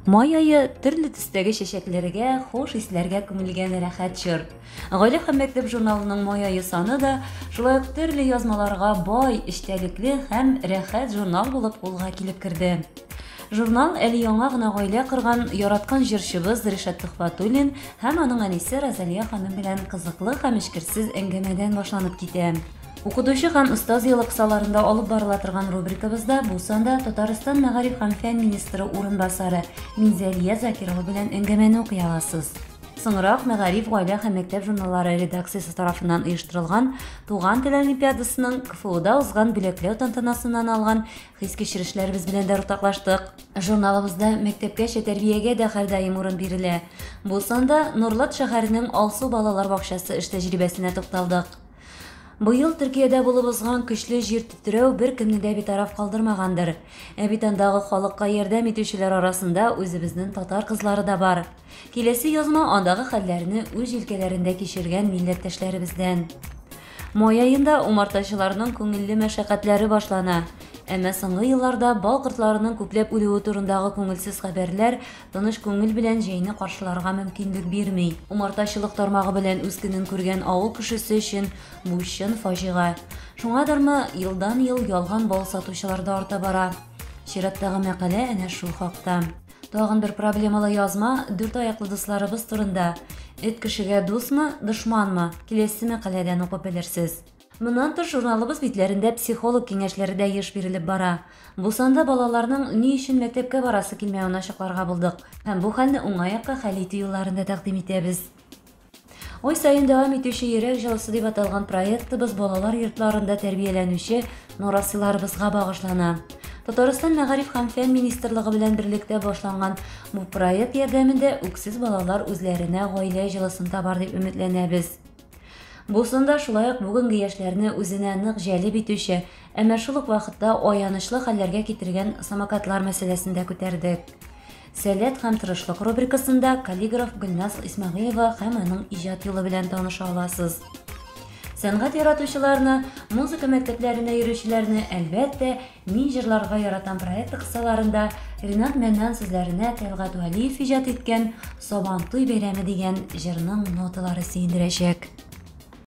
Май айы төрле төстәге чәчәкләргә, хош исләргә күмелгән рәхәт чор. Гаилә һәм мәктәп журналының май айы саны да шулай ук төрле язмаларга бай, эчтәлекле һәм рәхәт журнал булып кулга килеп керде. Журнал әле яңа гына гаилә корган яраткан җырчыбыз Ришат Төхфәтуллин һәм аның әнисе Розалия ханым белән кызыклы һәм эчкерсез әңгәмәдән башланып китә. Укытучы һәм остаз елы кысаларында алып барыла торган рубрикабызда бу санда Татарстан мәгариф һәм фән министры урынбасары Минзәлия Закирова белән әңгәмәне укый аласыз. Соңрак мәгариф, гаилә һәм мәктәп журналлары редакциясе тарафыннан оештырылган Туган тел олимпиадасының КФУда узган бүләкләү тантанасыннан алган хис-кичерешләребез белән дә уртаклаштык. Журналыбызда мәктәпкәчә тәрбиягә дә һәрдаим урын бирелә. Бу санда Нурлат шәһәренең Алсу балалар бакчасы эш тәҗрибәсенә тукталдык. Быел Төркиядә булып узган көчле җир тетрәү бер кемне дә битараф калдырмагандыр. Ә бит андагы халыкка ярдәм итүчеләр арасында үзебезнең татар кызлары да бар. Киләсе язма андагы хәлләрне үз җилкәләрендә кичергән милләттәшләребездән. Май аенда умартачыларның күңелле мәшәкатьләре башлана. Әмма соңгы елларда бал кортларының күпләп үлүе турындагы күңелсез хәбәрләр тыныч күңел белән җәйне каршыларга мөмкинлек бирми. Умартачылык тармагы белән үз көнен күргән авыл кешесе өчен бу чын фаҗига. Шуңадырмы елдан-ел ялган бал сатучылар да арта бара. Чираттагы мәкалә әнә шул хакта. Тагын бер проблемалы язма дүрт аяклы дусларыбыз турында. Эт кешегә дусмы, дошманмы? Киләсе мәкаләдән укып белерсез. Моннан тыш журналыбыз битләрендә психолог киңәшләре дә еш бирелеп бара. Бу санда балаларның ни өчен мәктәпкә барасы килмәвен ачыкларга булдык һәм бу хәлне уңайякка хәл итү юлларын да тәкъдим итәбез. Ай саен дәвам итүче йөрәк җылысы дип аталган проектыбыз балалар йортларында тәрбияләнүче норасыйларыбызга багышлана. Татарстан мәгариф һәм фән министрлыгы белән берлектә башланган бу проект ярдәмендә үксез балалар үзләренә гаилә җылысын табар дип өметләнәбез. Бу санда шулай ук бүгенге яшьләрне үзенә нык җәлеп итүче, әмма шул ук вакытта аянычлы хәлләргә китергән самокатлар мәсьәләсен дә күтәрдек. Сәләт һәм тырышлык рубрикасында каллиграф Гөлназ Исмәгыйлова һәм аның иҗат юлы белән таныша аласыз. Сәнгать яратучыларны, музыка мәктәпләренә йөрүчеләрне, әлбәттә, мин җырларга яратам проекты кысаларында Ринат Мәннән сүзләренә Тәлгать Вәлиев иҗат иткән Сабантуй бәйрәме дигән җырның ноталары сөендерәчәк.